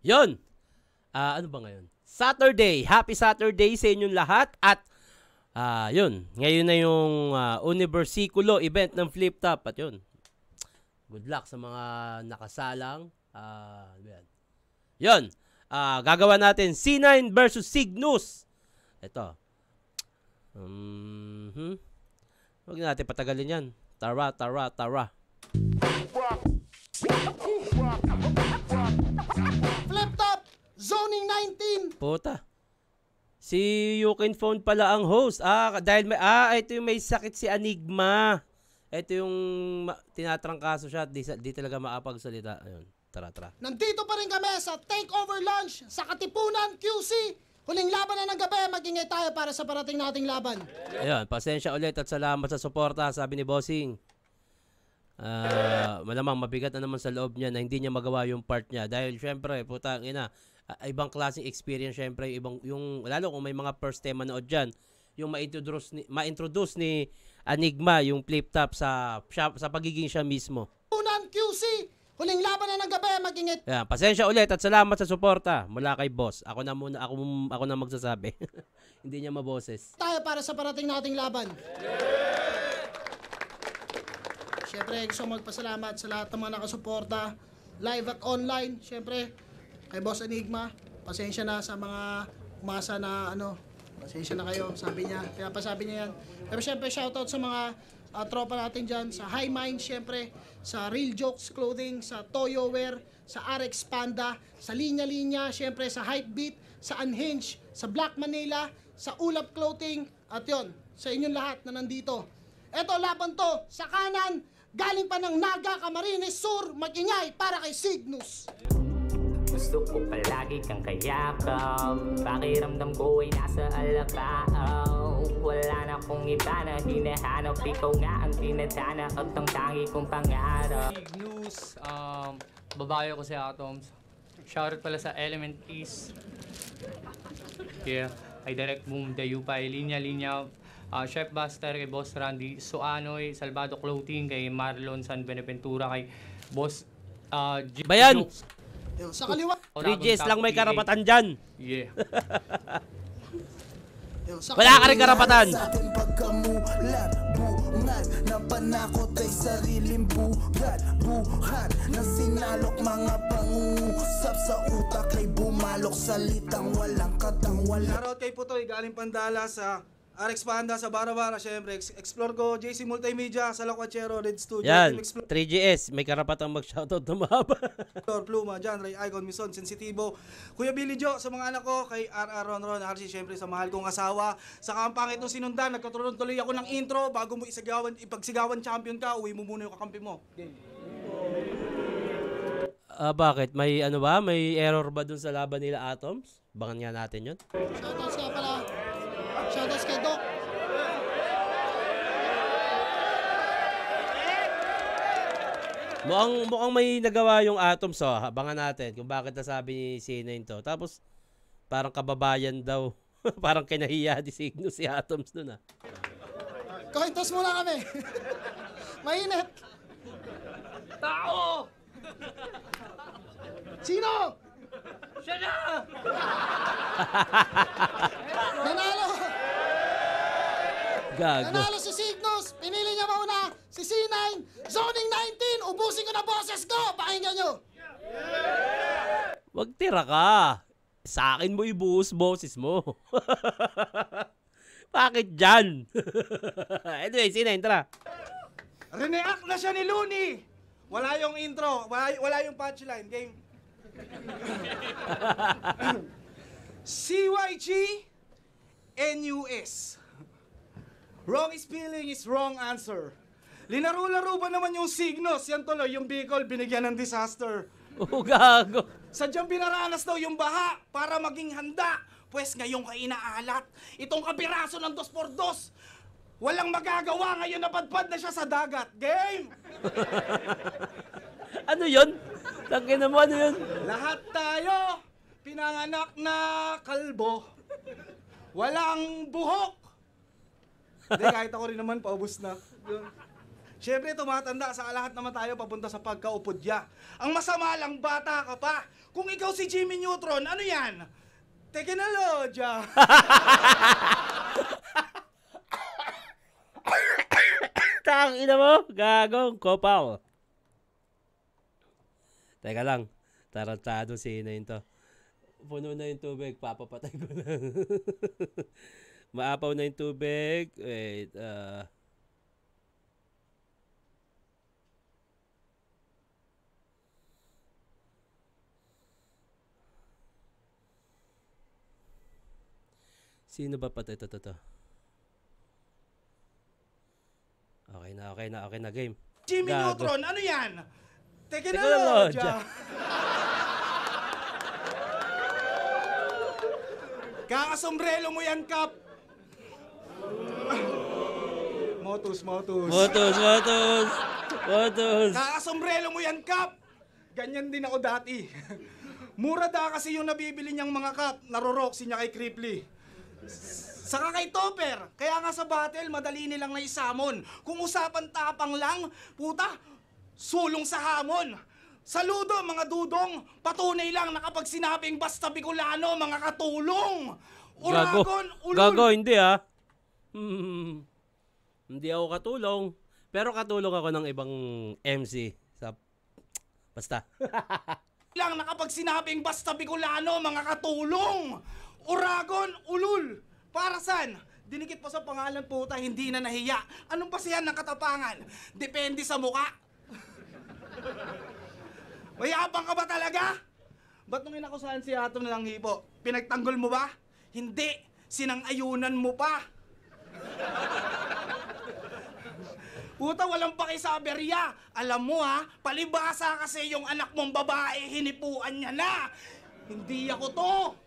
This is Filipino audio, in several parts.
Yun. Ano ba ngayon? Saturday. Happy Saturday sa inyong lahat. At yun. Ngayon na yung Universiculo event ng Flip Top. At yun. Good luck sa mga nakasalang. Yun. Gagawa natin C9 versus Cygnus. Ito. Huwag natin patagalin yan. Tara. Flip Top Zoning 19. Puta. Si Yukin Phone pala ang host. Dahil ito yung may sakit si Enigma. Ito yung tinatrangkaso siya at di talaga makapagsalita. Ayun. Tara. Nandito pa rin kami sa Takeover Lunch sa Katipunan, QC. Huling laban na ng gabi, mag-ingay tayo para sa parating nating laban. Ayun, pasensya ulit at salamat sa suporta, sabi ni Bossing. Malamang mabigat na naman sa loob niya na hindi niya magawa yung part niya. Dahil syempre, putang ina, ibang klaseng experience syempre, yung lalo kung may mga first time manood dyan, yung ma-introduce ni Enigma yung Flip Top sa pagiging siya mismo. Katipunan, QC. Huling laban na ng gabi, mag-ingay. Yeah, pasensya ulit at salamat sa suporta mula kay boss. Ako na magsasabi. Hindi niya maboses. Tayo para sa parating nating laban. Siyempre, gusto magpasalamat sa lahat ng mga nakasuporta, live at online. Siyempre, kay Boss Enigma, pasensya na sa mga umasa na pasensya na kayo, sabi niya. Kaya pasabi niya yan. Pero siyempre, shoutout sa mga tropa natin dyan, sa High Mind, siyempre, sa Real Jokes Clothing, sa Toyo Wear, sa RX Panda, sa Linya Linya, siyempre sa Hypebeat, sa Unhinged, sa Black Manila, sa Ulap Clothing, at yon sa inyong lahat na nandito. Eto, laban to, sa kanan, galing pa ng Naga, Camarines Sur, mag-ingay para kay Cygnus. Gusto ko palagi kang kayakap, pakiramdam ko ay nasa alakaaw. Wala na kong iba na hinahanap, ikaw nga ang tinatana at ang tangi kong pangarap. Cygnus, babae ko si Atoms. Shoutout pala sa Element East. Yeah, I direct boom, Dayupay, Linya, Chef Buster, kay Boss Randy Suanoy, Salvado Clothing, kay Marlon San Beneventura, kay Boss Bayan! Sa kaliwa. 3Gs lang may karapatan dyan. Yeah. Wala ka rin karapatan. Sa ating pagkamulat, bungad na panakot ay sariling bugat. Buhat ng sinalok, mga pangungusap sa utak ay bumalok. Salitang walang katangwala. Shoutout kay Putoy, galing Pandala sa RX Panda, sa Bara-Bara, syempre. Explore ko, JC Multimedia, sa Lakwachero, Red Studio. Yan, 3GS, may karapatang mag-shoutout na mahaba. Pluma, John Ray, Icon, Mison, Sensitivo, Kuya Billy Jo, sa mga anak ko, kay RR Ron, RC, syempre sa mahal kong asawa. Sa kampangit nung sinundan, nagkatuloy tuloy ako ng intro, bago mo ipagsigawan champion ka, uwi mo muna yung kakampi mo. Bakit? May may error ba dun sa laban nila Atoms? Bangan nga natin yun. Shoutouts nga pala. Shoutouts kay Doc. Mukhang may nagawa yung Atoms, abangan natin kung bakit nasabi ni C9 to. Tapos, parang kababayan daw. Parang kinahiya di Cygnus si Atoms dun Coin toss muna kami. Mainit. Tao! Sino? Siya na! Nanalo. Gago. Nanalo si Cygnus. Pinili niya mauna si C9. Zoning 19. Ubusin ko na boses ko. Pakinggan nyo. Wag tira ka. Sa akin mo ibuhos boses mo. Bakit dyan? Anyway, C9, tara. React na siya ni Looney. Wala yung intro, wala yung punchline. Game. CYG NUS. Wrong spelling is wrong answer. Linaro-laro ba naman yung Cygnus? Yan tuloy, yung Bicol binigyan ng disaster. Gago. Sadyang pinaranas daw yung baha para maging handa. Pwes ngayong kainaalat, itong kapiraso ng 2x2. Walang magagawa ngayon, napadpad na siya sa dagat. Game! Ano yun? Tangina mo, ano yun? Lahat tayo, pinanganak na kalbo. Walang buhok. Hindi, kahit ako rin naman, paubos na. Siyempre, tumatanda sa lahat naman tayo papunta sa pagkaupodya. Ang masama lang, bata ka pa. Kung ikaw si Jimmy Neutron, ano yan? Teknolodya. Tang ina mo, gagong kopal. Teka lang, tarantado si Inayin to. Puno na yung tubig, papapatay ko lang. Maapaw na yung tubig. Wait, sino ba patay to? Okay na, game. Jimmy Gago. Neutron, ano yan? Teknolodya. Teknolodya. Kakasombrelo mo yan, Kap. Motus. Motos. Kakasombrelo mo yan, Kap. Ganyan din ako dati. Mura da kasi yung nabibili niyang mga Kap. Naroroksi niya kay Cripply. Saka kay Topper. Kaya nga sa battle, madali nilang naisamon. Kung usapan tapang lang, puta, sulong sa hamon. Saludo mga dudong, patunay lang na kapag sinabing basta Bicolano, mga katulong. Uragon, ulul. Gago, hindi ah. Hindi ako katulong. Pero katulong ako ng ibang MC. Basta. Lang na kapag sinabing basta Bicolano, mga katulong. Uragon, ulul. Para saan? Dinikit pa sa pangalan, puta, hindi na nahiya. Anong pasihan ng katapangan? Depende sa muka. Mayabang ka ba talaga? Ba't nung inakusahan si Atom na lang hipo? Pinagtanggol mo ba? Hindi. Sinang-ayunan mo pa. Puta, walang paki sa aberya. Alam mo ha, palibasa kasi yung anak mong babae, hinipuan niya na. Hindi ako to.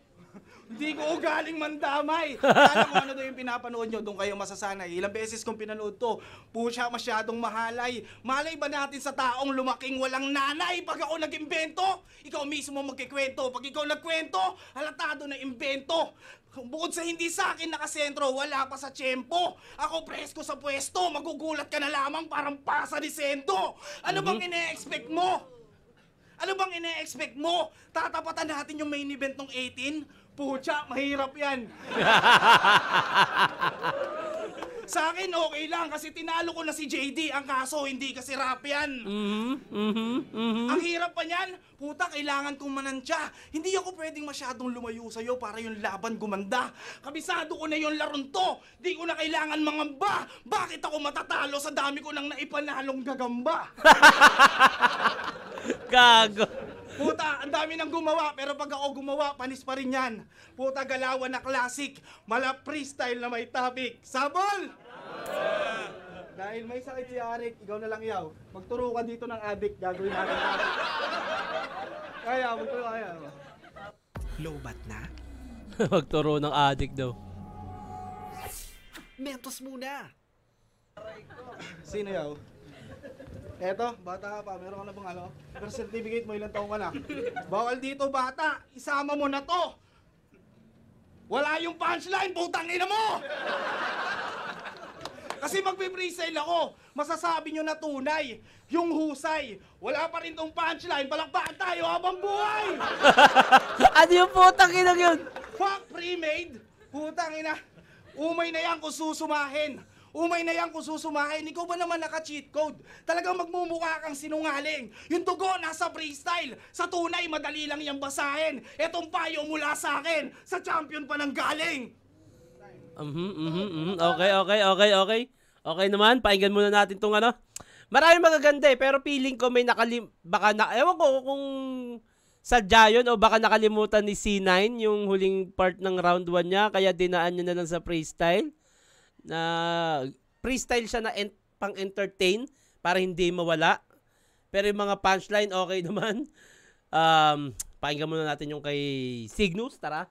Hindi ko ugaling mandamay. Alam mo ano daw yung pinapanood nyo, doon kayo masasanay. Ilang beses kong pinanood to, pusya masyadong mahalay. Malay ba natin sa taong lumaking walang nanay pag ako nag-imbento? Ikaw mismo magkikwento. Pag ikaw nagkwento, halatado na imbento. Bukod sa hindi sa akin nakasentro, wala pa sa tiyempo. Ako presko sa pwesto, magugulat ka na lamang parang pasa ni Sendo. Ano bang ine-expect mo? Ano bang ine-expect mo? Tatapatan natin yung main event ng 18? Pucha, mahirap yan. Sa akin, okay lang kasi tinalo ko na si JD. Ang kaso, hindi kasi rap yan. Ang hirap pa niyan, puta, kailangan kong manansya. Hindi ako pwedeng masyadong lumayo sa'yo para yung laban gumanda. Kabisado ko na yung laron to. Di ko na kailangan mangamba. Bakit ako matatalo sa dami ko nang naipanalong gagamba? Gago. Puta, ang dami nang gumawa, pero pag ako gumawa, panis pa rin yan. Puta, galawan na classic, mala freestyle na may topic. Sabol! Dahil may sakit si Arik, ikaw na lang iyaw. Magturo ka dito ng addict, gagawin natin. Kaya, magturo kaya. Lowbat na? Magturo ng addict daw. Mentos muna! Sino yaw? Eto, bata ka pa, meron ka na bang ano? Birth certificate mo, ilang taong ka na? Bawal dito, bata! Isama mo na to! Wala yung punchline, putang ina mo! Kasi magpe-freestyle ako, masasabi nyo na tunay, yung husay. Wala pa rin tong punchline, palakpakan tayo habang buhay! Ano yung putang ina yun? Fuck pre-made! Putang ina! Umay na yan kung susumahin! Umay na yan kung susumahin. Ikaw ba naman naka-cheat code? Talagang magmumukha kang sinungaling. Yung dugo nasa freestyle. Sa tunay, madali lang yung basahin. Etong payo mula sa akin. Sa champion pa ng galing. Okay. Okay naman, pakinggan muna natin tong ano. Maraming magaganda pero feeling ko may ewan ko kung sadya yun o baka nakalimutan ni C9 yung huling part ng round 1 niya kaya dinaan niya na lang sa freestyle. Na freestyle siya na pang-entertain para hindi mawala. Pero yung mga punchline okay naman. Pakinggan muna natin yung kay Cygnus, tara.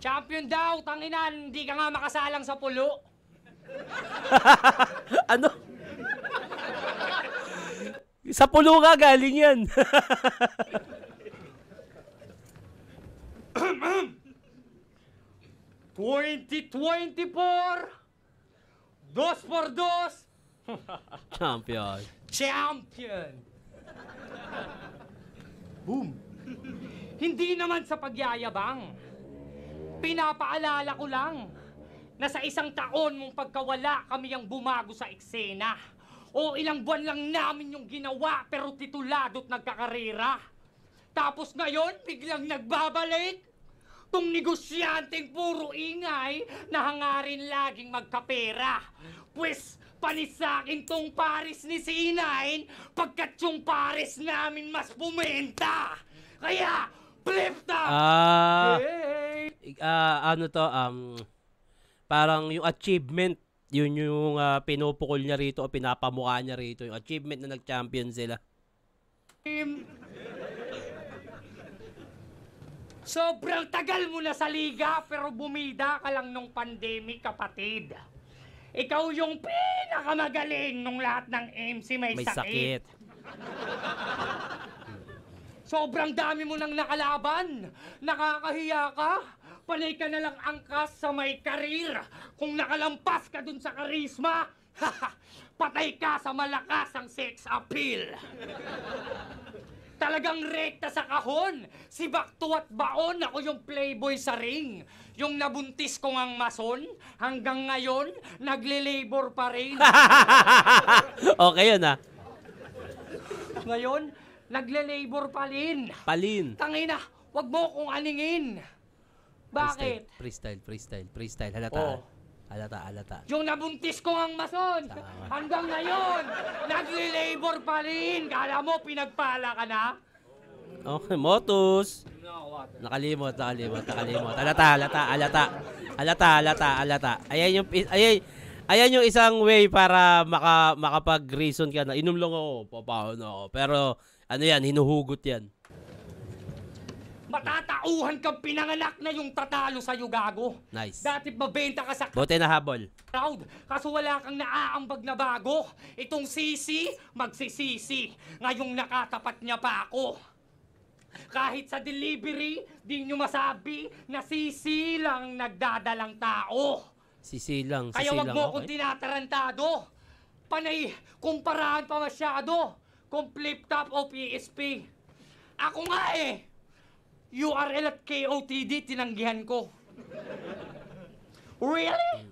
Champion daw, tanginan, hindi ka nga makasalang sa pulo. Ano? Sa pulo nga galing yan. 2024, 2x2, Champion. Champion! Boom! Hindi naman sa pagyayabang. Pinapaalala ko lang na sa isang taon mong pagkawala kami ang bumago sa eksena. O ilang buwan lang namin yung ginawa pero titulado't nagkakarera. Tapos ngayon, biglang nagbabalik. Tung negosyanteng puro ingay na hangarin laging magkapera. Pues, panisakin tong pares ni Sinain pagkat yung pares namin mas bumenta. Kaya, flip top! Ano to, parang yung achievement, yun yung pinupukol niya rito o pinapamukha niya rito, yung achievement na nag-champion sila. Sobrang tagal mo na sa liga pero bumida ka lang nung pandemic, kapatid. Ikaw yung pinakamagaling nung lahat ng MC may sakit. Sobrang dami mo nang nakalaban. Nakakahiya ka. Panay ka na lang angkas sa may karir. Kung nakalampas ka dun sa karisma, patay ka sa malakas ang sex appeal. Talagang rekta sa kahon. Si Bakto at Baon, ako yung playboy sa ring. Yung nabuntis ko ngang mason, hanggang ngayon, nagle-labor pa rin. Okay yun Ngayon, nagle-labor pa rin. Palin. Tangina, wag mo kong aningin. Bakit? Freestyle. Halata. Oh. Halata. Yung nabuntis ko ang mason, hanggang ngayon, nagle-labor pa rin. Kala mo, pinagpala ka na? Okay, Motus. Nakalimot. Halata. Ayan yung isang way para makapag-reason ka na. Inom lang ako, papaon ako. Pero, ano yan, hinuhugot yan. Matatauhan kang pinanganak na yung tatalo sa'yo, gago. Nice. Dati mabenta ka sa Buti na habol. crowd, kaso wala kang naaambag na bago. Itong sisi, magsisisi. Ngayong nakatapat niya pa ako. Kahit sa delivery, di nyo masabi na sisi lang nagdadalang tao. Sisilang. Kaya wag mo kong tinatarantado. Panay, kumparahan pa masyado kung flip top o PSP. Ako nga eh. URL at KOTD tinanggihan ko. Really?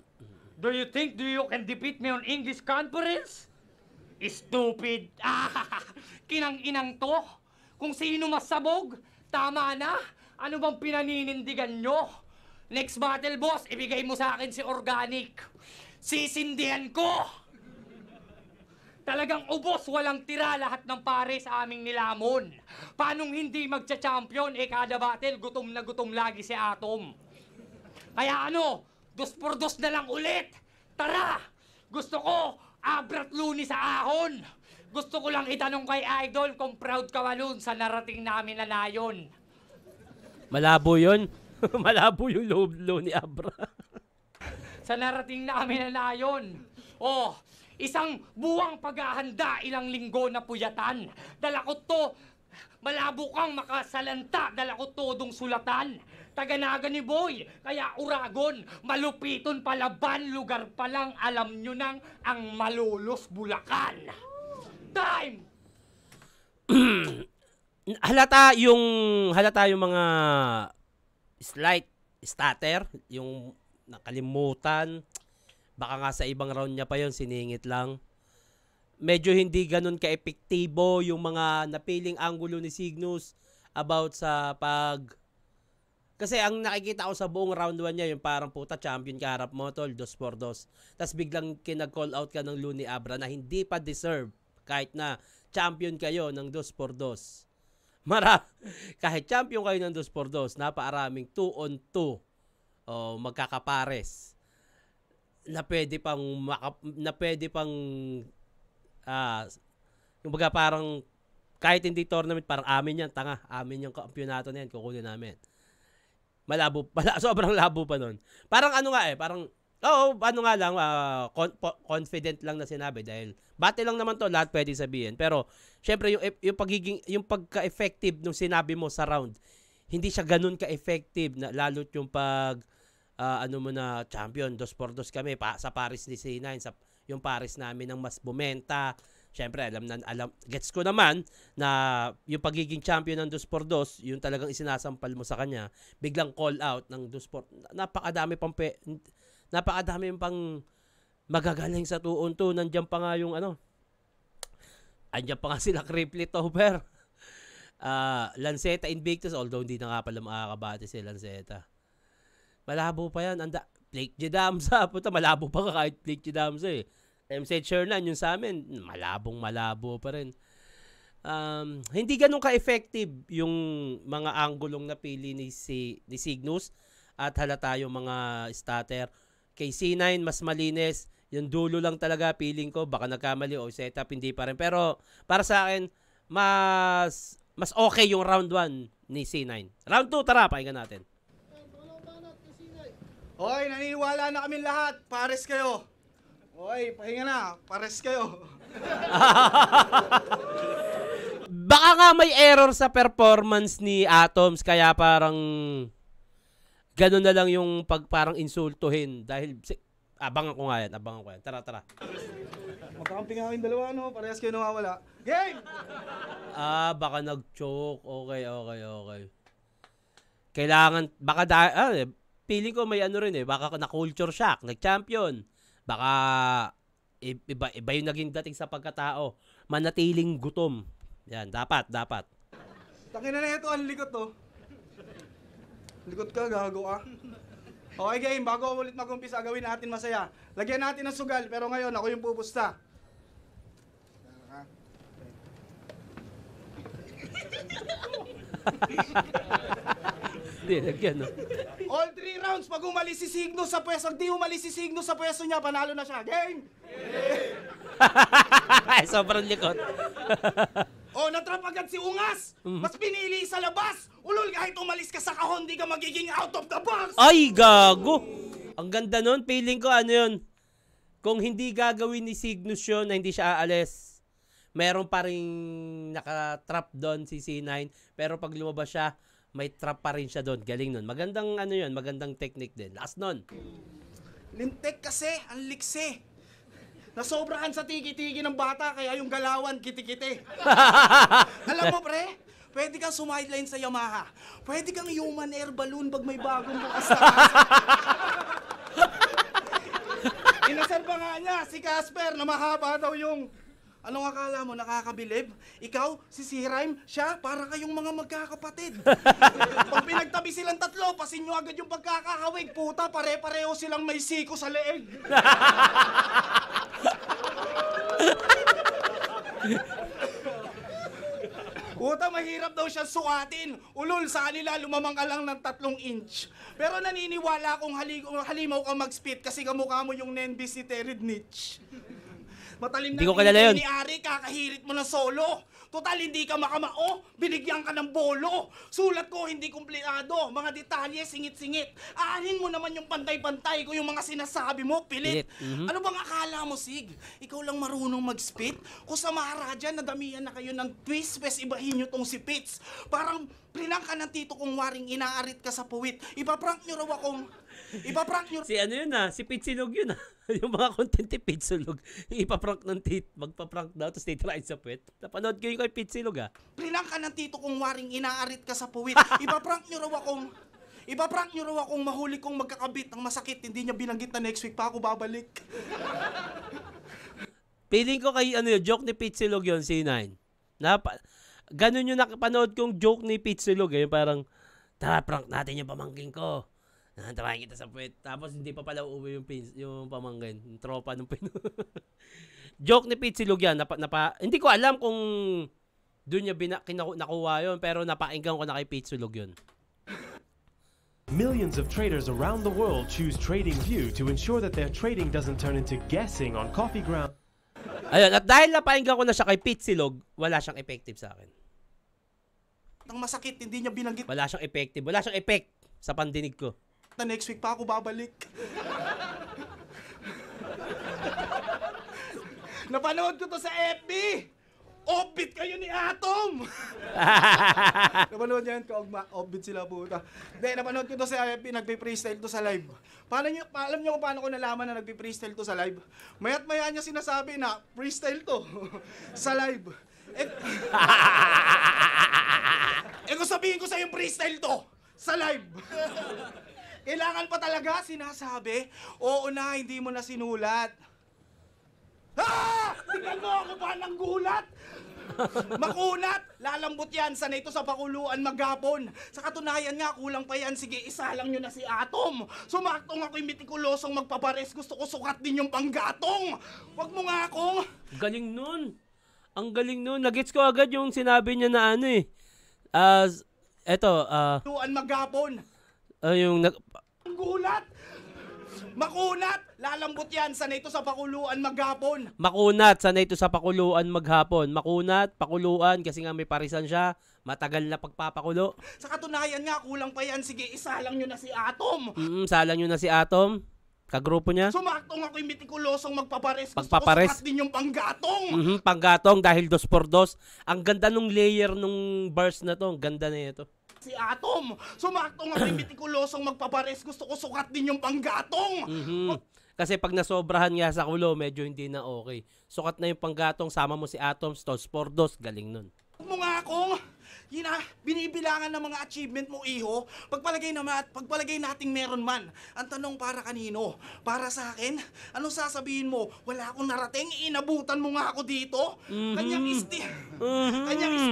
Do you think you can defeat me on English conference? Stupid. Kinang-inang to. Kung sino masabog, tama na. Ano bang pinaninindigan nyo? Next battle, boss, ibigay mo sa akin si Organic. Sisindihan ko. Talagang ubos, walang tira lahat ng pare sa aming nilamon. Paanong hindi magcha-champion, kada battle, gutom na gutom lagi si Atom. Kaya ano, 2 por 2 na lang ulit. Tara! Gusto ko, abrat luni sa ahon. Gusto ko lang itanong kay Idol kung proud ka walun sa narating namin na nayon. Malabo yun. Malabo yung low ni Abra. Sa narating namin na nayon. Oh, isang buwang paghahanda, ilang linggo na puyatan. Dala ko to, malabo kang makasalanta, dala ko todong sulatan. Taganaga ni Boy, kaya uragon, malupiton palaban, lugar pa lang, alam nyo nang ang Malolos, Bulacan. Time! halata yung mga slight stutter, yung nakalimutan. Baka nga sa ibang round niya pa yon, siningit lang. Medyo hindi ganun ka-epektibo yung mga napiling angulo ni Cygnus about sa Kasi ang nakikita ko sa buong round 1 niya, yung parang puta champion ka harap mo tol, 2 por 2. Tapos biglang kinag-call out ka ng Looney Abra na hindi pa deserve kahit na champion kayo ng 2 por 2. Kahit champion kayo ng 2 por 2, napaaraming 2 on 2 o magkakapares na pwede pang kumbaga parang kahit hindi tournament, parang amin yan, amin yung kampiyonato na yan, kukunin namin. Sobrang labo pa nun. Parang ano nga parang, confident lang na sinabi dahil bate lang naman to, lahat pwede sabihin. Pero, syempre, yung pagka-effective nung sinabi mo sa round, hindi siya ganun ka-effective, na lalo't yung champion, 2 por 2 kami, sa Paris ni C9, yung pares namin ng mas bumenta. Siyempre, gets ko naman na yung pagiging champion ng 2x2, yung talagang isinasampal mo sa kanya, biglang call out ng 2x2. Napakadami pang magagaling sa 2-on-2. Nandiyan pa nga yung andiyan pa nga sila Cripplet over. Lanceta Invictus, although hindi na nga pala makakabati si Lanceta. Malabo pa yan. Blake Jedamsa, puta, malabo pa ka kahit Blake Jedamsa eh. MC Shernan, yung sa amin, malabo pa rin. Hindi ganun ka-effective yung mga anggulong napili ni Cygnus at halata yung mga starter. Kay C9, mas malinis. Yung dulo lang talaga, feeling ko, baka nagkamali o setup, hindi pa rin. Pero para sa akin, mas okay yung round 1 ni C9. Round 2, tara, pakinggan natin. Hoy, naniniwala na kami lahat. Pares kayo. Hoy, pahinga na. Pares kayo. Baka nga may error sa performance ni Atoms, kaya parang gano'n na lang yung parang insultuhin. Dahil, abangan ko nga yan. Tara. Magkakampi nga kayong dalawa, no? Parehas kayo nawawala. Game! Baka nag-choke. Okay. Kailangan, feeling ko may rin eh. Baka na-culture shock, nag-champion. Baka iba yung naging dating sa pagkatao. Manatiling gutom. Yan, dapat. Tangina na ito, ang likot to. Likot ka, gago ka. Okay game, bago ulit mag-umpisa, gawin natin masaya. Lagyan natin ng sugal, pero ngayon ako yung pupusta. Hindi, lagyan no. All 3 rounds, pag umalis si Cygnus sa pwesto, di umalis si Cygnus sa pwesto niya, panalo na siya. Game! Sobrang likot. Natrap agad si Ungas! Mas pinili sa labas! Ulol, kahit umalis ka sa kahon, di ka magiging out of the box! Ay, gago! Ang ganda nun, feeling ko yun. Kung hindi gagawin ni Cygnus yun, na hindi siya aalis, meron pa rin nakatrap doon si C9, pero pag lumabas siya, may trap pa rin siya doon. Galing nun. Magandang yun, magandang technique din. Last nun. Lintek kasi, ang liksi. Nasobrahan sa tiki-tiki ng bata, kaya yung galawan, kiti-kiti. Alam mo, pre? Pwede kang sumideline sa Yamaha. Pwede kang human air balloon pag may bagong bukas na kasa. Inasar pa nga niya, si Casper, na mahaba daw yung... Anong akala mo, nakakabilib? Ikaw, si Rhyme, siya, para kayong mga magkakapatid. Pag pinagtabi silang tatlo, pasin nyo agad yung pagkakahawig. Puta, pare-pareho silang may siko sa leeg. Puta, mahirap daw siya sukatin. Ulol, sa kanila lumamang ka lang ng 3 inch. Pero naniniwala akong halimaw ka mag-spit kasi kamukha mo yung Nenbis ni Terry Nitch. Matalim na ni Ari, kakahirit mo na solo. Total, hindi ka makamao, binigyan ka ng bolo. Sulat ko, hindi kumpleado, mga detalye, singit-singit. Aanin mo naman yung pantay-pantay ko, yung mga sinasabi mo, pilit. Ano bang akala mo, Sig? Ikaw lang marunong mag-spit? Kung sa Maharaja, nadamihan na kayo ng twist, pes ibahin nyo tong si Pitts. Parang prinang ka ng tito kong waring inaarit ka sa puwit. Ipaprank nyo raw akong... Si si Pitsilog yun yung mga content ni Pitsilog. Ipaprank ng magpaprank daw, tapos titirain sa puwet. Napanood ko yung kay Pitsilog Prinang ka ng tito kong waring inaarit ka sa puwit. Ipaprank nyo raw akong mahuli kong magkakabit ang masakit. Hindi niya binanggit na next week pa ako babalik. Feeling ko kay joke ni Pitsilog yun, C9. Ganun yung nakapanood kong joke ni Pitsilog yung parang, tara, prank natin yung pamangking ko. Try kita sa puwet. Tapos hindi pa pala uuwi yung pamangkin. Yung tropa ng joke ni Pitsilog yan. Hindi ko alam kung doon niya nakuha yun. Pero napainggan ko na kay Pitsilog yun. Millions of traders around the world choose TradingView to ensure that their trading doesn't turn into guessing on coffee ground. Ayun, at dahil napainggan ko na siya kay Pitsilog, wala siyang effective sa akin. Ang masakit, hindi niya binanggit. Wala siyang effective. Wala siyang effect sa pandinig ko. Na next week pa ako babalik. Napanood ko to sa FB. Offbeat kayo ni Atom! Napanood niyo yun, kaugma. Offbeat sila puta. Hindi, napanood ko to sa IFP, nagpe-freestyle to sa live. Alam niyo kung paano ko nalaman na nagpe-freestyle to sa live? Mayat maya niya sinasabi na freestyle to sa live. Kung sabihin ko sa yung freestyle to sa live. Kailangan pa talaga sinasabi, oo na, hindi mo na sinulat. Tingnan mo ako pa ng gulat! Makunat! Lalambot yan, sanay ito sa pakuluan maghapon. Sa katunayan nga, kulang pa yan. Sige, isa lang nyo na si Atom. Sumaktong ako'y metikulosong magpapares. Gusto ko sukat din yung panggatong. Wag mo nga akong... Galing nun. Ang galing nun. Nagets ko agad yung sinabi niya na ano eh. Pakuluan maghapon. Yung... Ang gulat! Makunat! Lalambot yan, sanay ito sa pakuluan maghapon. Makunat, sanay ito sa pakuluan maghapon. Makunat, pakuluan, kasi nga may parisan siya. Matagal na pagpapakulo. Sa katunayan nga, kulang pa yan. Sige, isa lang nyo na si Atom. Salang nyo na si Atom. Kagrupo niya. Sumaktong ako'y metikulosong magpapares. Pagpapares. Gusto ko sukat din yung panggatong. Panggatong dahil 2x2. Ang ganda nung layer nung verse na to. Ang ganda na ito. Si Atom. Sumaktong ako'y metikulosong magpapares. Gusto ko sukat din yung panggatong. Kasi pag nasobrahan nga sa kulo, medyo hindi na okay. Sukat na yung panggatong, sama mo si Atom, 2x2. Galing nun. Huwag mo nga akong binibilangan ng mga achievement mo, iho. Pagpalagay nating meron man. Ang tanong para kanino? Para sa akin? Anong sasabihin mo? Wala akong narating, inabutan mo nga ako dito? Kanyang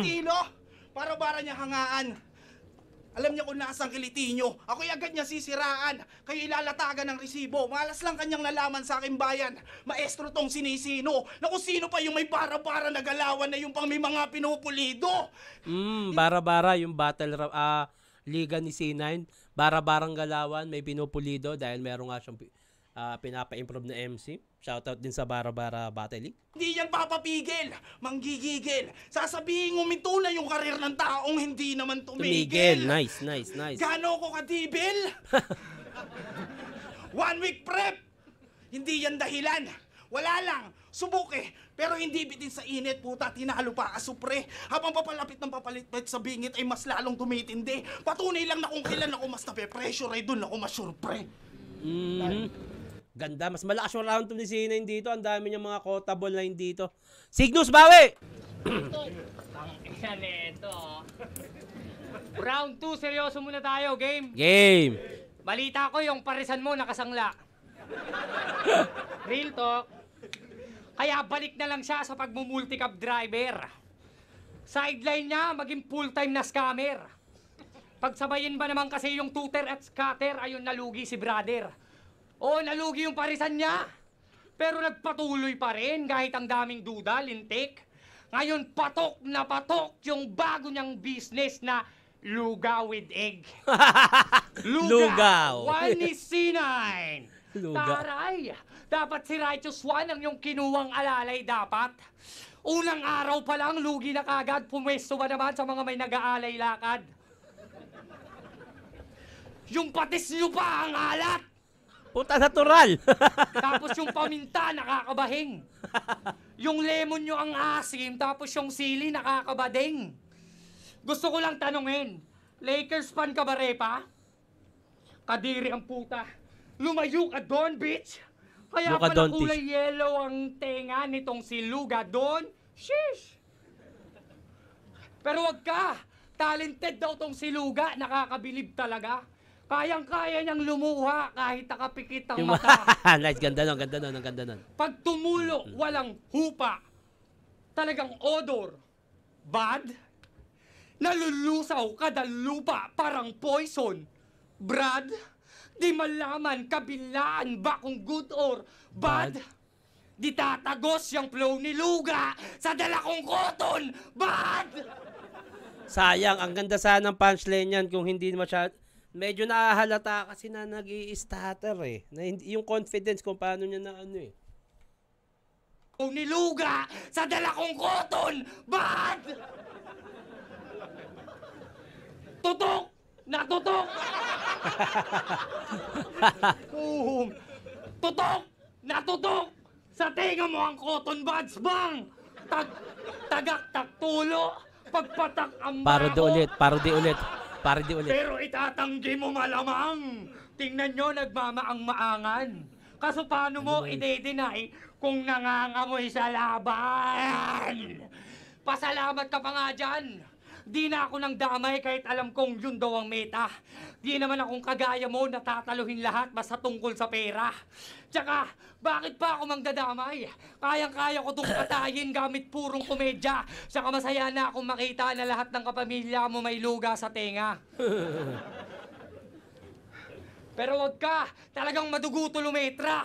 estilo? Para niya hangaan. Alam niya kung nasang kiliti nyo. Ako'y agad niya sisiraan. Kayo ilalatagan ng resibo. Malas lang kanyang nalaman sa aking bayan. Maestro tong sinisino. Na kung sino pa yung may bara-bara na galawan na yung pang may mga pinupulido. Bara-bara yung battle liga ni C9. Bara-barang galawan, may pinupulido dahil meron nga siyang pinapa-improve na MC. Shoutout din sa Bara-bara Battle League. Hindi yan papapigil, manggigigil. Sasabihin uminto na yung karir ng taong hindi naman tumigil. Nice. Gano ko kadibil? 1 week prep. Hindi yan dahilan. Wala lang, subok eh. Pero hindi bitin sa init, puta, tinalo pa asupre. Habang papalapit ng papalipit sa bingit ay mas lalong tumitindi. Patunay lang na kung kailan ako mas nape-pressure ay doon ako masurpre. Ganda, mas malakas yung round 2 ni C9 dito. Ang dami niyang mga quotable line dito. Cygnus, bawi! Yan ito. Round 2, seryoso muna tayo, game. Game! Balita ko yung parisan mo nakasangla. Real talk. Kaya balik na lang siya sa pagmumulticab driver. Sideline niya, maging full-time na scammer. Pagsabayin ba naman kasi yung tutor at scatter, ayun nalugi si brother. Oo, nalugi yung parisan niya. Pero nagpatuloy pa rin kahit ang daming duda, lintik. Ngayon, patok na patok yung bago niyang business na lugaw with egg. Lugaw. One is C9. Lugaw. Taray, dapat si Righteous One ang yung kinuwang alalay dapat. Unang araw pa lang, lugi na kagad, pumwesto ba naman sa mga may nag-aalay lakad. Yung patis nyo pa ang alat. Puta, natural! Tapos yung paminta, nakakabahing. Yung lemon nyo ang asim, tapos yung sili, nakakabading. Gusto ko lang tanungin, Lakers fan ka ba, Repa? Kadiri ang puta. Lumayo ka doon, bitch! Kaya Luka pala Doncic. kulay yellow ang tenga nitong si Luka Don. Sheesh! Pero wag ka! Talented daw tong si Luga, nakakabilib talaga. Kayang-kaya niyang lumuha kahit nakapikit ang mata. Nice, ganda nun. Pag tumulo, walang hupa. Talagang odor. Bad? Nalulusaw kada lupa, parang poison. Brad? Di malaman kabilaan ba kung good or bad? Di tatagos yung flow ni Luga sa dala kong cotton. Bad! Sayang, ang ganda sana ng punchline yan kung hindi medyo nakahalata kasi na nag-i-stutter eh. Yung confidence kung paano niya na ano eh. Kung niluga sa dala kong cotton, bad! Tutok! Natutok! Tutok! Natutok! Sa tenga mo ang cotton buds, bang! Tagaktak tulo, pagpatak ang Paro di ulit. Pero itatanggi mo malamang. Tingnan nyo, nagmamaang-maangan. Kaso paano mo ide-deny kung nangangamoy sa laban? Pasalamat ka pa nga dyan. Di na ako nang damay kahit alam kong yun daw ang meta. Di naman akong kagaya mo natataluhin lahat basta tungkol sa pera. Tsaka, bakit pa ako mangdadamay? Kayang-kaya ko tong patayin gamit purong komedya. Tsaka masaya na akong makita na lahat ng kapamilya mo may luga sa tenga. Pero wag ka, talagang madugutulometra.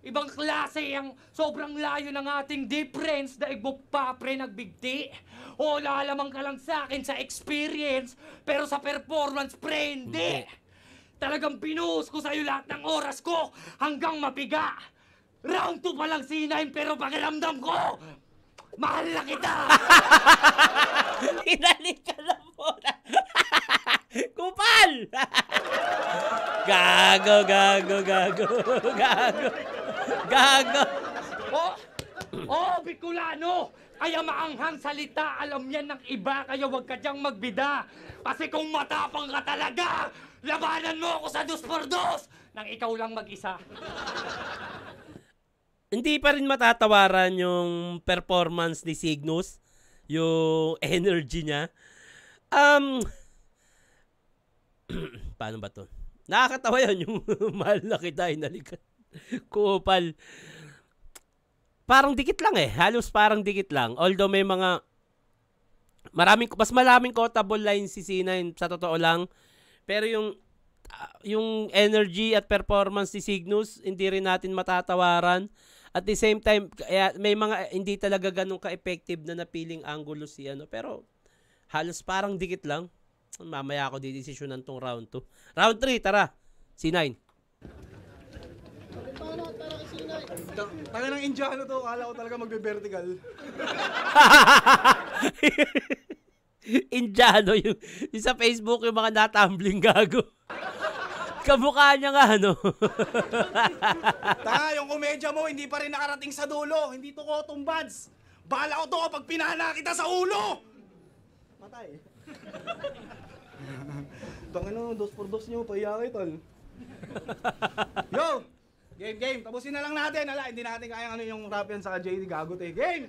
Ibang klase ang sobrang layo ng ating difference na pa pre nagbigti. O lalamang ka lang sa akin sa experience, pero sa performance pre hindi. Talagang binuhos ko sa'yo lahat ng oras ko hanggang mapiga. Round 2 pa lang C9 pero pakiramdam ko, mahal na kita! Inalik ka na muna. Kupal! Gago. Bicolano! Kaya maanghang salita, alam yan ng iba, kaya wag ka diyang magbida. Kasi kung matapang ka talaga, labanan mo ako sa 2x2 nang ikaw lang mag-isa. Hindi pa rin matatawaran yung performance ni Cygnus, yung energy niya. Paano ba to? Nakakatawa yan yung mahal na kita, inalikan. Kupal. Parang dikit lang halos parang dikit lang. Although may mga mas maraming quotable lines si C9 sa totoo lang. Pero yung energy at performance ni Cygnus, hindi rin natin matatawaran. At the same time, may mga hindi talaga ganun ka-effective na napiling angulo si pero halos parang dikit lang. Mamaya ako didesisyonan tong round 2. Round 3, tara. C9. Taga ng Indiano to, kala ko talaga magbe-vertical. Indiano yung sa Facebook yung mga natumbling gago. Kamukha niya nga Tanga, yung komedya mo hindi pa rin nakarating sa dulo. Hindi to cotton buds. Bahala ko to kapag pinana kita sa ulo! Matay. Tanga no, 2x2 nyo, pahiya kayo tol. Yo! Game. Tapusin na lang natin. Hindi natin kayang yung rap yan sa JD Gagot Game!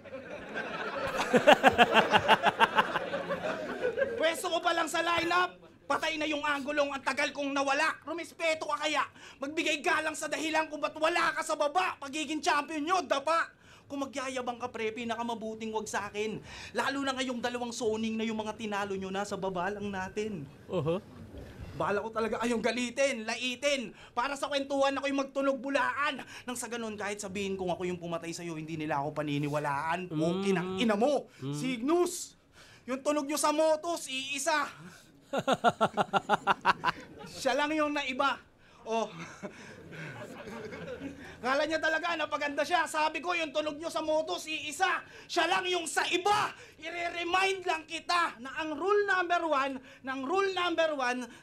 Pwesto ko pa lang sa lineup. Patay na yung anggulong, ang tagal kong nawala. Rumespeto ka kaya. Magbigay galang sa dahilan kung ba't wala ka sa baba. Pagiging champion nyo, dapa. Kung magyayabang ka pre, pinakamabuting wag sa akin. Lalo na ngayong 2 zoning na yung mga tinalo nyo na sa baba lang natin. Bala ko talaga kayong galitin, laitin. Para sa kwentuhan ako'y magtunog bulaan. Nang sa ganun, kahit sabihin kong ako yung pumatay sa'yo, hindi nila ako paniniwalaan. Okay ng ina mo, Cygnus. Yung tunog nyo sa motos, iisa. Siya lang yung naiba. Kala niya talaga napaganda siya. Sabi ko, yung tunog nyo sa motos, iisa. Siya lang yung sa iba. I-remind lang kita na ang rule number 1,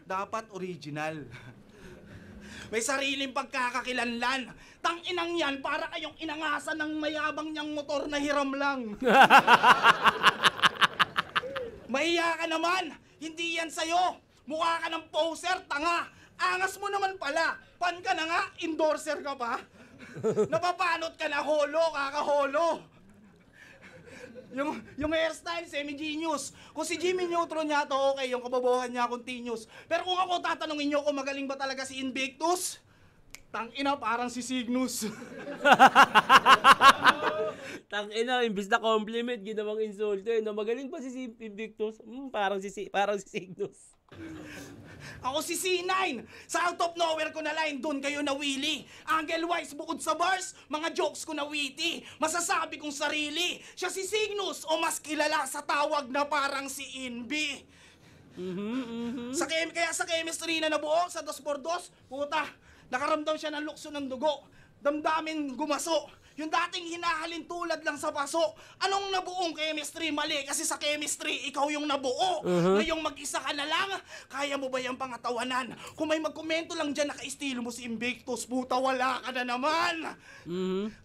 dapat original. May sariling pagkakakilanlan. Tang-inang yan, para kayong inangasan ng mayabang niyang motor na hiram lang. Mahiya ka naman. Hindi yan sa'yo. Mukha ka ng poser, tanga. Angas mo naman pala. Pan ka na nga, endorser ka pa. Napapanot ka na, holo, kakaholo. Yung hairstyle, semi-genius. Kung si Jimmy Neutron niya to, okay, yung kababuhan niya continuous. Pero kung ako tatanungin niyo kung magaling ba talaga si Invictus, tang-ina, parang si Cygnus. Tang-ina, imbis na compliment, ginawang insulto magaling pa si Invictus? Parang si Cygnus. Ako si C9! Sa out of nowhere ko na line, doon kayo nawili. Angle-wise, bukod sa bars, mga jokes ko na witty. Masasabi kong sarili, siya si Cygnus o mas kilala sa tawag na parang si Inby. Kaya sa chemistry na nabuo sa 2x2, puta, nakaramdam siya ng lukso ng dugo. Damdamin gumaso. Yung dating hinahalin tulad lang sa paso, anong nabuong chemistry? Mali, kasi sa chemistry, ikaw yung nabuo. Ngayong mag-isa ka na lang, kaya mo ba yung pangatawanan? Kung may magkomento lang dyan, naka-estilo mo si Invictus, puta, wala ka na naman.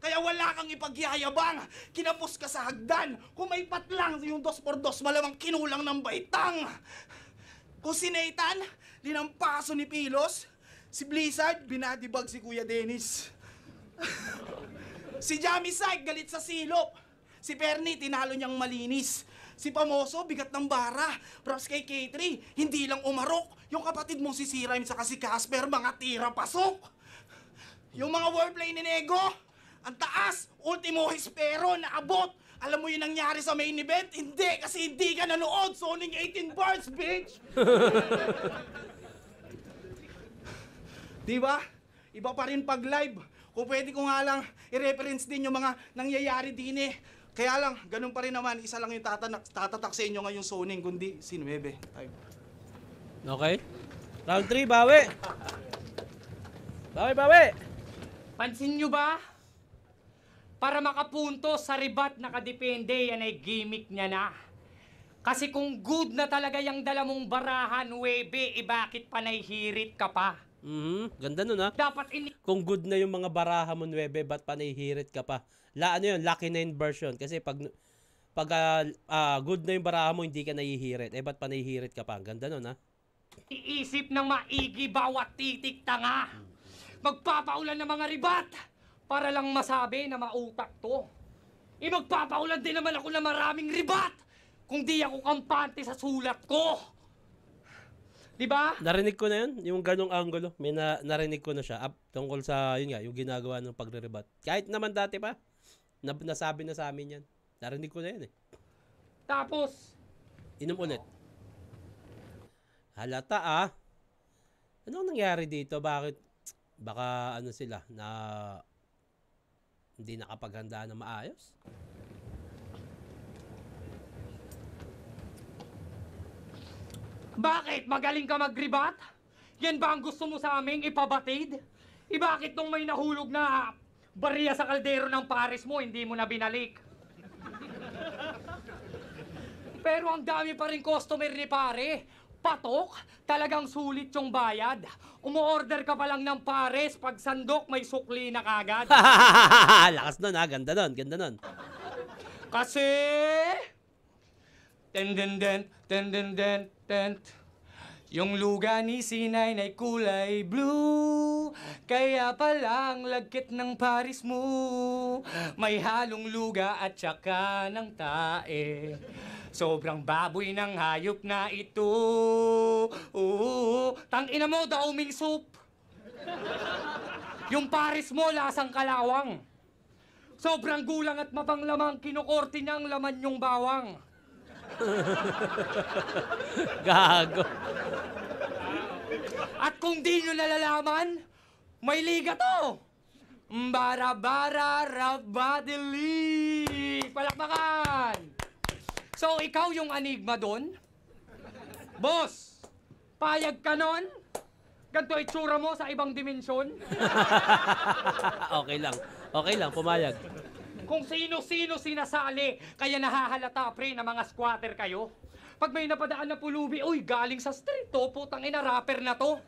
Kaya wala kang ipagyayabang, kinapos ka sa hagdan. Kung may patlang yung 2x2, malamang kinulang ng baitang. Kung si Nathan, linampaso ni Pilos, si Blizzard, binadibag si Kuya Dennis. Si Jamie Syke, galit sa silop. Si Perny, tinalo niyang malinis. Si Pamoso, bigat ng bara. Props kay K3, hindi lang umarok. Yung kapatid mong si C-Rhyme saka si Casper, mga tira pasok. Yung mga wordplay ni Nego, ang taas, ultimo hispero, naabot. Alam mo yung nangyari sa main event? Hindi, kasi hindi ka nanood. Soning 18 bars, bitch! Diba? Iba pa rin pag live. Kung pwede ko nga lang i-reference din yung mga nangyayari din eh. Kaya lang, ganun pa rin naman, isa lang yung tatatak sa inyo ngayong zoning, kundi si 9. Okay. Round 3, bawi. Bawi. Pansin nyo ba? Para makapunto sa ribat nakadepende, yan ay gimmick niya na. Kasi kung good na talaga yung dala mong barahan, webe, bakit panahihirit ka pa? Ganda nun ha. Dapat Kung good na yung mga baraha mo, 9, ba't panahihirit ka pa? Ano yun, Lucky 9 version. Kasi pag good na yung baraha mo, hindi ka nahihirit. Ba't panahihirit ka pa? Ganda nun ha. iisip ng maigi bawat titik tanga. Magpapaulan ng mga ribat para lang masabi na mautak to. Magpapaulan din naman ako ng maraming ribat kung di ako kampante sa sulat ko. Diba? Narinig ko na yun, yung ganong angulo. May narinig ko na siya tungkol sa, yun nga, yung ginagawa ng pagre-rebat. Kahit naman dati pa, nasabi na sa amin yan. Narinig ko na yun eh. Tapos, inom ulit. Halata Anong nangyari dito? Bakit? Baka ano sila, na hindi nakapaghandaan na maayos? bakit? Magaling ka mag-ribat? Yan ba ang gusto mo sa aming ipabatid? Bakit nung may nahulog na bariya sa kaldero ng pares mo, hindi mo na binalik? Pero ang dami pa rin customer ni pare. Patok, talagang sulit yung bayad. Umu-order ka pa lang ng pares, pag sandok may sukli na kagad. Lakas nun ganda nun. Kasi... Ten. Yung luga ni Sinay ay kulay blue. Kaya palang lagkit ng paris mo. May halong luga at saka ng tae. Sobrang baboy ng hayop na ito. Tangina mo, dauming soup. Yung paris mo, lasang kalawang. Sobrang gulang at mapanglamang, kinukorte niyang laman yung bawang. Gago. At kung di nyo nalalaman, may liga to. Bara-bara rabadili. Palakpakan. So, ikaw yung anigma doon? Boss, payag ka nun? Ganito itsura mo sa ibang dimensyon? Okay lang, pumayag. Kung sino-sino sinasali, kaya nahahalata pre na mga squatter kayo. Pag may napadaan na pulubi, uy, galing sa street to, putang ina, rapper na to.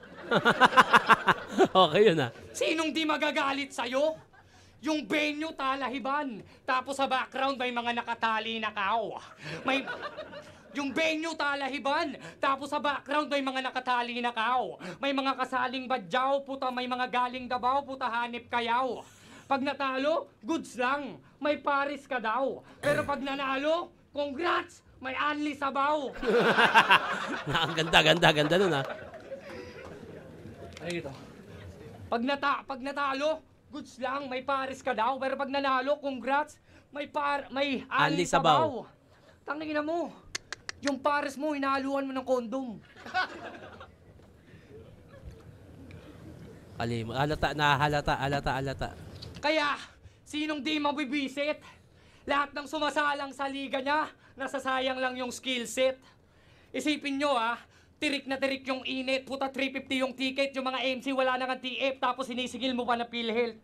Okay yun Sinong di magagalit sa'yo? Yung venue talahiban, tapos sa background may mga nakatali na kao. Yung venue talahiban, tapos sa background may mga nakatali na kao. May mga kasaling badyaw, puta, may mga galing Davao, puta, hanip kayaw. Pag natalo, goods lang, may paris ka daw. Pero pag nanalo, congrats, may anli sabaw. Ang ganda nun Ay, ito. Pag natalo, goods lang, may paris ka daw. Pero pag nanalo, congrats, may anli sabaw. Tangina mo, yung paris mo, hinahaluan mo ng kondom. Halata. Kaya, sinong di mabibisit? Lahat ng sumasalang sa liga niya, nasasayang lang yung skill set. Isipin nyo tirik na tirik yung init, puta 350 yung ticket, yung mga MC wala nang TF, tapos sinisigil mo pa na PhilHealth.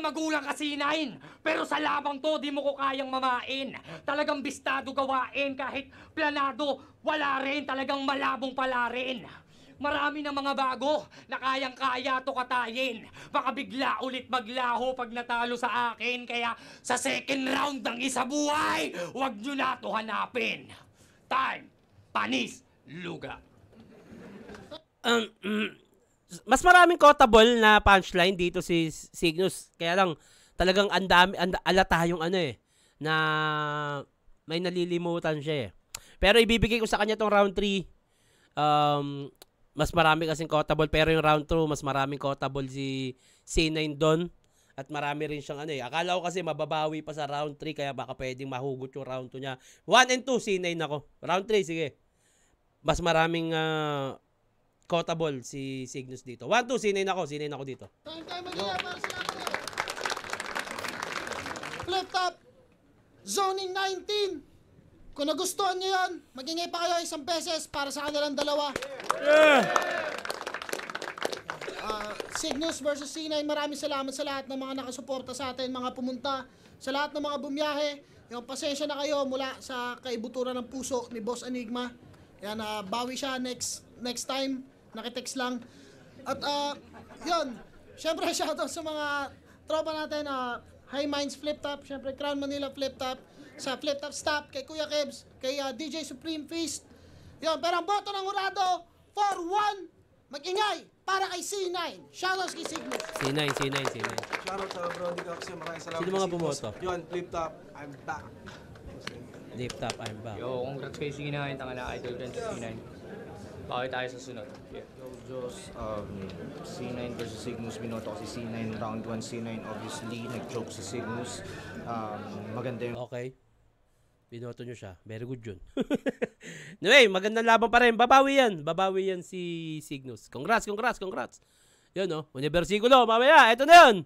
Magulang ka C9. Pero sa labang to, di mo ko kayang mamain. Talagang bistado gawain. Kahit planado, wala rin. Talagang malabong pala rin. Marami na mga bago na kayang-kaya to katayin. Baka bigla ulit maglaho pag natalo sa akin. Kaya sa second round ng isa buhay, huwag nyo na to hanapin. Time, panis, luga. Mas maraming quotable na punchline dito si Cygnus. Kaya lang, talagang alata yung na may nalilimutan siya eh. Pero ibibigay ko sa kanya tong round 3. Mas marami kasing quotable, pero yung round 2, mas maraming quotable si C9 doon. At marami rin siyang Akala ko kasi mababawi pa sa round 3, kaya baka pwedeng mahugot yung round 2 niya. 1 and 2, C9 ako. Round 3, sige. Mas maraming quotable si Cygnus dito. 1, 2, C9 ako. C9 ako dito. Time mag-iya para sa lahat. Flip top. Zoning 19. Kung nagustuhan nyo yun, mag-ingay pa kayo isang beses para sa kanilang dalawa. Cygnus versus C9, maraming salamat sa lahat ng mga nakasuporta sa atin, mga pumunta, sa lahat ng mga bumiyahe. Yung pasensya na kayo mula sa kaibuturan ng puso ni Boss Enigma. Yan, bawi siya next time. Nakitext lang. At yun, syempre shoutout sa mga tropa natin, High Minds Flip Top, syempre Crown Manila Flip Top, sa Flip Top Stop, kay Kuya Kebs, kay DJ Supreme Feast. Yun, pero ang boto ng hurado, 4-1, mag-ingay para kay C9. Shoutouts kay Cygnus. C9. Shoutout sa Brody Cox. Maraming salamat. Sino mga bumoto? Yun, Flip Top, I'm back. Flip Top, I'm back. Yo, congrats kay C9. Tanga na idol dyan sa C9. Bakit tayo sa sunod? Yeah. Yo, Diyos, C9 versus Cygnus, binoto ko si C9, round 1 C9, obviously, nag-choke si Cygnus. Maganda yung... Okay. Binoto nyo siya. Very good yun. Anyway, magandang laban pa rin. Babawi yan si Cygnus. Congrats. Yan Universikulo, mamaya. Ito na yun.